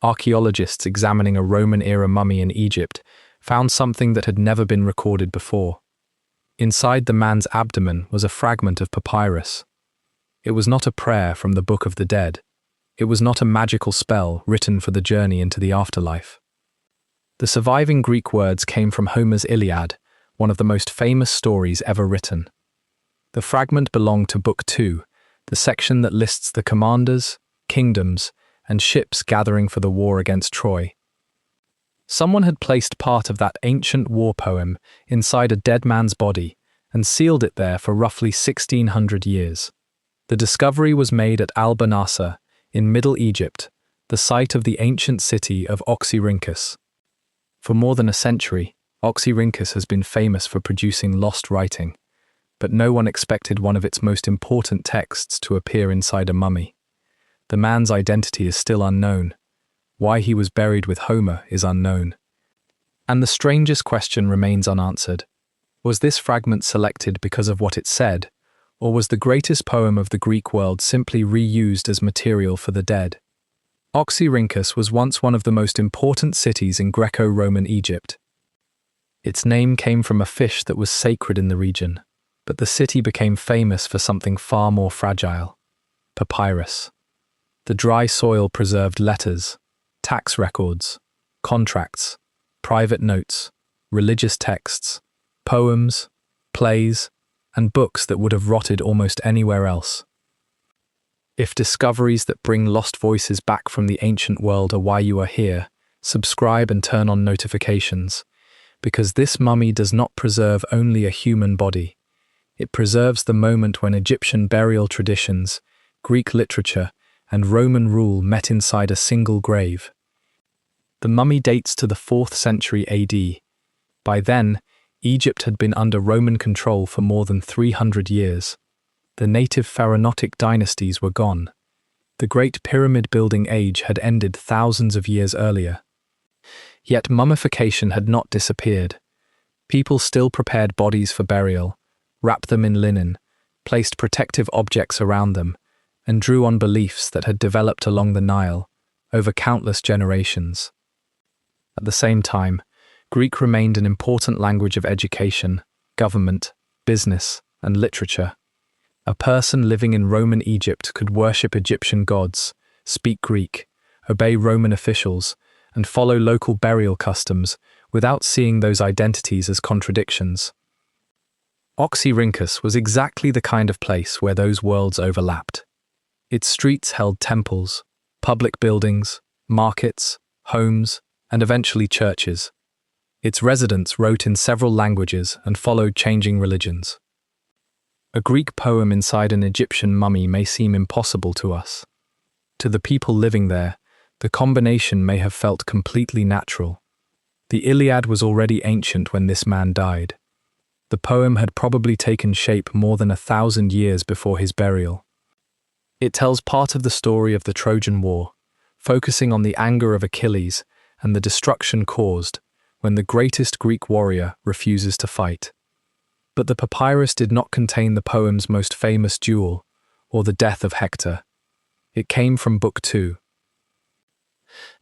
Archaeologists examining a Roman-era mummy in Egypt found something that had never been recorded before. Inside the man's abdomen was a fragment of papyrus. It was not a prayer from the Book of the Dead. It was not a magical spell written for the journey into the afterlife. The surviving Greek words came from Homer's Iliad, one of the most famous stories ever written. The fragment belonged to Book 2, the section that lists the commanders, kingdoms, and ships gathering for the war against Troy. Someone had placed part of that ancient war poem inside a dead man's body and sealed it there for roughly 1600 years. The discovery was made at Al-Banasa, in Middle Egypt, the site of the ancient city of Oxyrhynchus. For more than a century, Oxyrhynchus has been famous for producing lost writing, but no one expected one of its most important texts to appear inside a mummy. The man's identity is still unknown. Why he was buried with Homer is unknown. And the strangest question remains unanswered. Was this fragment selected because of what it said, or was the greatest poem of the Greek world simply reused as material for the dead? Oxyrhynchus was once one of the most important cities in Greco-Roman Egypt. Its name came from a fish that was sacred in the region, but the city became famous for something far more fragile: papyrus. The dry soil preserved letters, tax records, contracts, private notes, religious texts, poems, plays, and books that would have rotted almost anywhere else. If discoveries that bring lost voices back from the ancient world are why you are here, subscribe and turn on notifications, because this mummy does not preserve only a human body. It preserves the moment when Egyptian burial traditions, Greek literature, and Roman rule met inside a single grave. The mummy dates to the 4th century AD. By then, Egypt had been under Roman control for more than 300 years. The native pharaonic dynasties were gone. The great pyramid-building age had ended thousands of years earlier. Yet mummification had not disappeared. People still prepared bodies for burial, wrapped them in linen, placed protective objects around them, and drew on beliefs that had developed along the Nile over countless generations. At the same time, Greek remained an important language of education, government, business, and literature. A person living in Roman Egypt could worship Egyptian gods, speak Greek, obey Roman officials, and follow local burial customs without seeing those identities as contradictions. Oxyrhynchus was exactly the kind of place where those worlds overlapped. Its streets held temples, public buildings, markets, homes, and eventually churches. Its residents wrote in several languages and followed changing religions. A Greek poem inside an Egyptian mummy may seem impossible to us. To the people living there, the combination may have felt completely natural. The Iliad was already ancient when this man died. The poem had probably taken shape more than 1,000 years before his burial. It tells part of the story of the Trojan War, focusing on the anger of Achilles and the destruction caused when the greatest Greek warrior refuses to fight. But the papyrus did not contain the poem's most famous duel, or the death of Hector. It came from Book 2.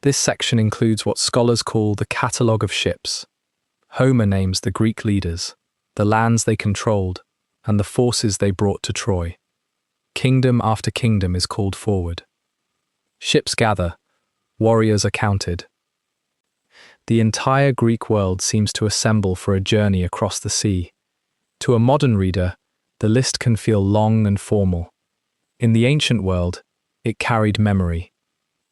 This section includes what scholars call the Catalogue of Ships. Homer names the Greek leaders, the lands they controlled, and the forces they brought to Troy. Kingdom after kingdom is called forward. Ships gather, warriors are counted. The entire Greek world seems to assemble for a journey across the sea. To a modern reader, the list can feel long and formal. In the ancient world, it carried memory.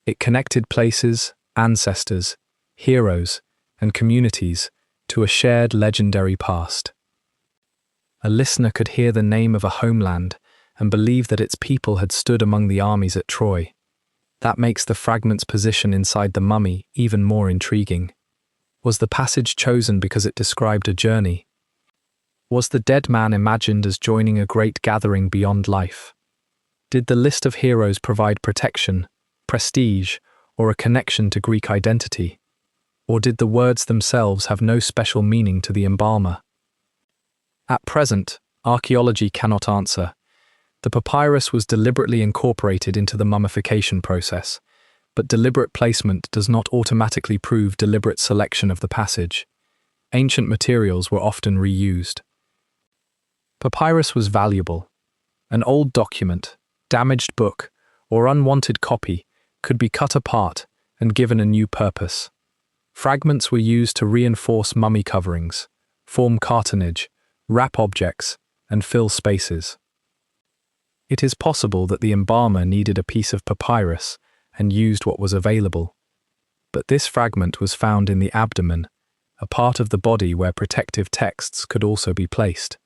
It connected places, ancestors, heroes, and communities to a shared legendary past. A listener could hear the name of a homeland and believe that its people had stood among the armies at Troy. That makes the fragment's position inside the mummy even more intriguing. Was the passage chosen because it described a journey? Was the dead man imagined as joining a great gathering beyond life? Did the list of heroes provide protection, prestige, or a connection to Greek identity? Or did the words themselves have no special meaning to the embalmer? At present, archaeology cannot answer. The papyrus was deliberately incorporated into the mummification process, but deliberate placement does not automatically prove deliberate selection of the passage. Ancient materials were often reused. Papyrus was valuable. An old document, damaged book, or unwanted copy could be cut apart and given a new purpose. Fragments were used to reinforce mummy coverings, form cartonnage, wrap objects, and fill spaces. It is possible that the embalmer needed a piece of papyrus and used what was available. But this fragment was found in the abdomen, a part of the body where protective texts could also be placed.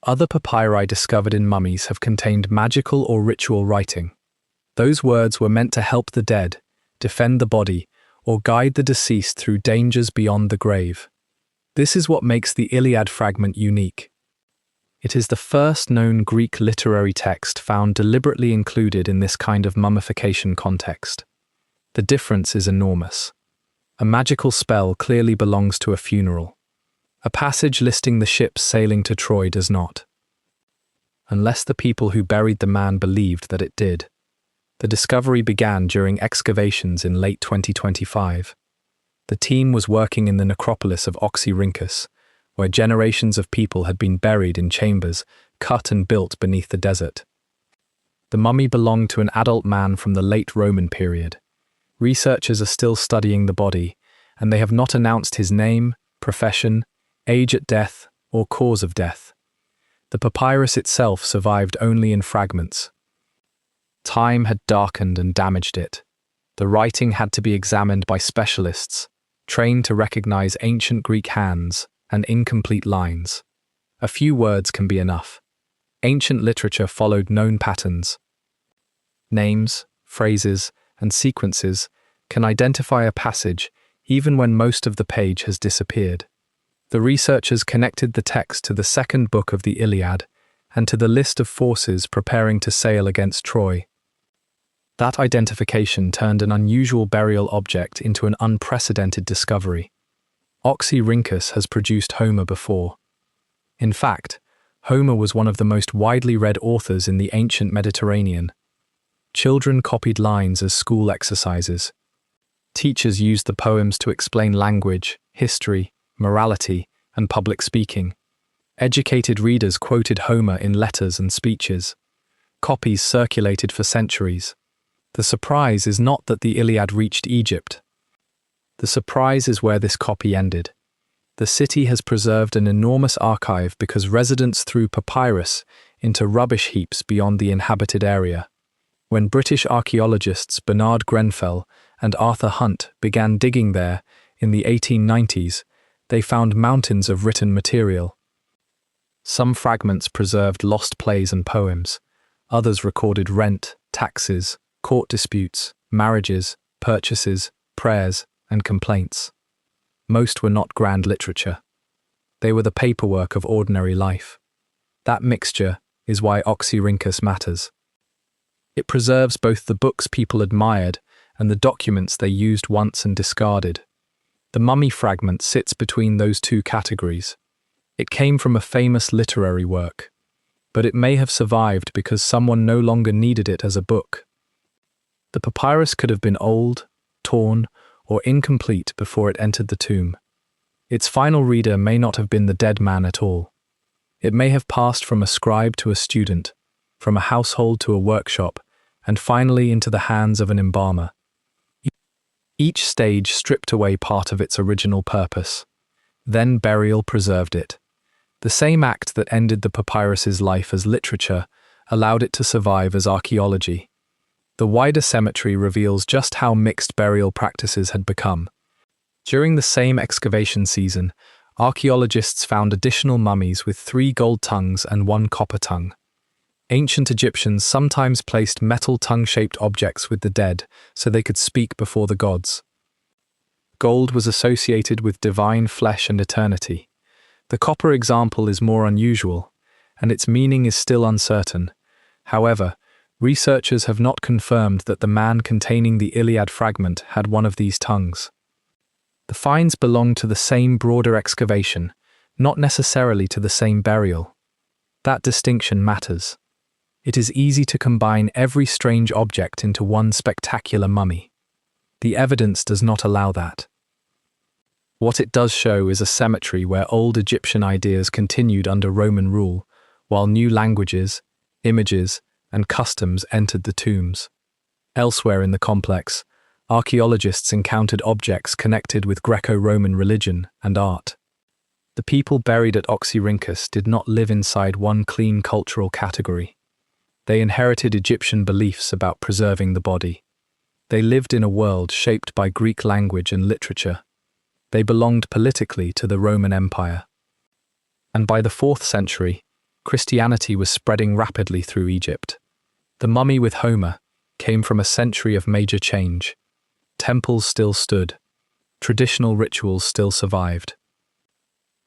Other papyri discovered in mummies have contained magical or ritual writing. Those words were meant to help the dead, defend the body, or guide the deceased through dangers beyond the grave. This is what makes the Iliad fragment unique. It is the first known Greek literary text found deliberately included in this kind of mummification context. The difference is enormous. A magical spell clearly belongs to a funeral. A passage listing the ships sailing to Troy does not. Unless the people who buried the man believed that it did. The discovery began during excavations in late 2025. The team was working in the necropolis of Oxyrhynchus, where generations of people had been buried in chambers cut and built beneath the desert. The mummy belonged to an adult man from the late Roman period. Researchers are still studying the body, and they have not announced his name, profession, age at death, or cause of death. The papyrus itself survived only in fragments. Time had darkened and damaged it. The writing had to be examined by specialists, trained to recognize ancient Greek hands and incomplete lines. A few words can be enough. Ancient literature followed known patterns. Names, phrases, and sequences can identify a passage even when most of the page has disappeared. The researchers connected the text to the second book of the Iliad and to the list of forces preparing to sail against Troy. That identification turned an unusual burial object into an unprecedented discovery. Oxyrhynchus has produced Homer before. In fact, Homer was one of the most widely read authors in the ancient Mediterranean. Children copied lines as school exercises. Teachers used the poems to explain language, history, morality, and public speaking. Educated readers quoted Homer in letters and speeches. Copies circulated for centuries. The surprise is not that the Iliad reached Egypt. The surprise is where this copy ended. The city has preserved an enormous archive because residents threw papyrus into rubbish heaps beyond the inhabited area. When British archaeologists Bernard Grenfell and Arthur Hunt began digging there in the 1890s, they found mountains of written material. Some fragments preserved lost plays and poems. Others recorded rent, taxes, court disputes, marriages, purchases, prayers, and complaints. Most were not grand literature. They were the paperwork of ordinary life. That mixture is why Oxyrhynchus matters. It preserves both the books people admired and the documents they used once and discarded. The mummy fragment sits between those two categories. It came from a famous literary work, but it may have survived because someone no longer needed it as a book. The papyrus could have been old, torn, or incomplete before it entered the tomb. Its final reader may not have been the dead man at all. It may have passed from a scribe to a student, from a household to a workshop, and finally into the hands of an embalmer. Each stage stripped away part of its original purpose. Then burial preserved it. The same act that ended the papyrus's life as literature allowed it to survive as archaeology. The wider cemetery reveals just how mixed burial practices had become. During the same excavation season, archaeologists found additional mummies with 3 gold tongues and 1 copper tongue. Ancient Egyptians sometimes placed metal tongue-shaped objects with the dead so they could speak before the gods. Gold was associated with divine flesh and eternity. The copper example is more unusual, and its meaning is still uncertain. However, researchers have not confirmed that the man containing the Iliad fragment had one of these tongues. The finds belong to the same broader excavation, not necessarily to the same burial. That distinction matters. It is easy to combine every strange object into one spectacular mummy. The evidence does not allow that. What it does show is a cemetery where old Egyptian ideas continued under Roman rule, while new languages, images, and customs entered the tombs. Elsewhere in the complex, archaeologists encountered objects connected with Greco-Roman religion and art. The people buried at Oxyrhynchus did not live inside one clean cultural category. They inherited Egyptian beliefs about preserving the body. They lived in a world shaped by Greek language and literature. They belonged politically to the Roman Empire. And by the 4th century, Christianity was spreading rapidly through Egypt. The mummy with Homer came from a century of major change. Temples still stood. Traditional rituals still survived.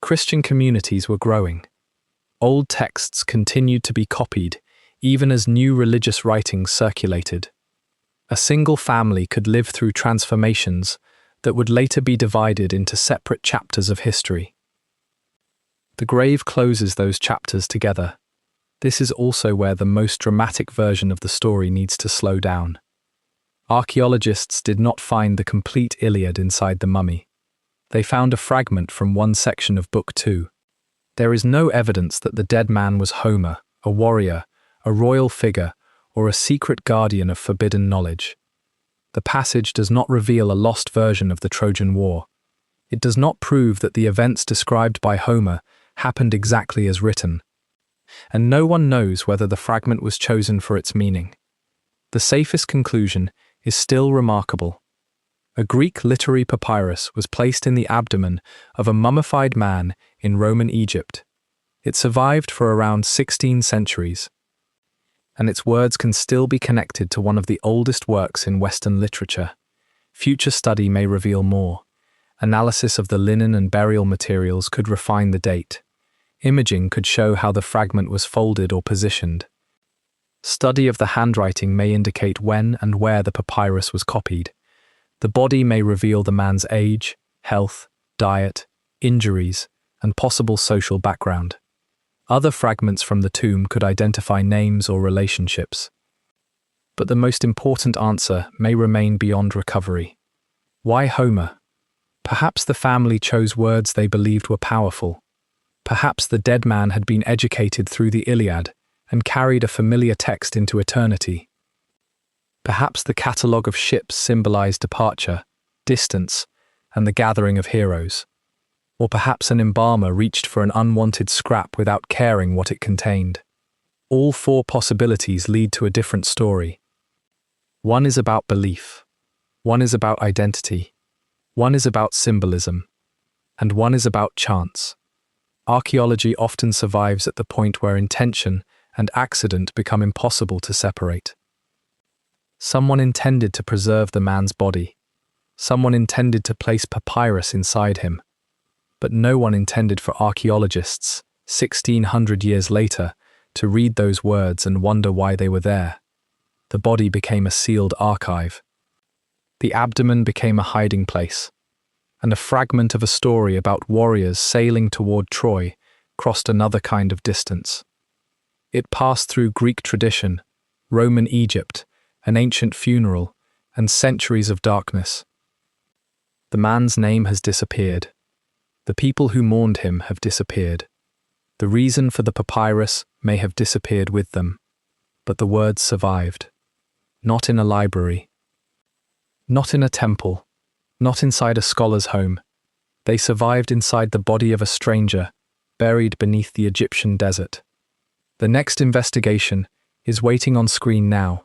Christian communities were growing. Old texts continued to be copied, even as new religious writings circulated. A single family could live through transformations that would later be divided into separate chapters of history. The grave closes those chapters together. This is also where the most dramatic version of the story needs to slow down. Archaeologists did not find the complete Iliad inside the mummy. They found a fragment from one section of Book 2. There is no evidence that the dead man was Homer, a warrior, a royal figure, or a secret guardian of forbidden knowledge. The passage does not reveal a lost version of the Trojan War. It does not prove that the events described by Homer happened exactly as written. And no one knows whether the fragment was chosen for its meaning. The safest conclusion is still remarkable. A Greek literary papyrus was placed in the abdomen of a mummified man in Roman Egypt. It survived for around 16 centuries. And its words can still be connected to one of the oldest works in Western literature. Future study may reveal more. Analysis of the linen and burial materials could refine the date. Imaging could show how the fragment was folded or positioned. Study of the handwriting may indicate when and where the papyrus was copied. The body may reveal the man's age, health, diet, injuries, and possible social background. Other fragments from the tomb could identify names or relationships. But the most important answer may remain beyond recovery. Why Homer? Perhaps the family chose words they believed were powerful. Perhaps the dead man had been educated through the Iliad and carried a familiar text into eternity. Perhaps the Catalogue of Ships symbolized departure, distance, and the gathering of heroes. Or perhaps an embalmer reached for an unwanted scrap without caring what it contained. All 4 possibilities lead to a different story. One is about belief. One is about identity. One is about symbolism. And one is about chance. Archaeology often survives at the point where intention and accident become impossible to separate. Someone intended to preserve the man's body. Someone intended to place papyrus inside him. But no one intended for archaeologists, 1600 years later, to read those words and wonder why they were there. The body became a sealed archive. The abdomen became a hiding place. And a fragment of a story about warriors sailing toward Troy crossed another kind of distance. It passed through Greek tradition, Roman Egypt, an ancient funeral, and centuries of darkness. The man's name has disappeared. The people who mourned him have disappeared. The reason for the papyrus may have disappeared with them, but the words survived. Not in a library. Not in a temple. Not inside a scholar's home. They survived inside the body of a stranger, buried beneath the Egyptian desert. The next investigation is waiting on screen now.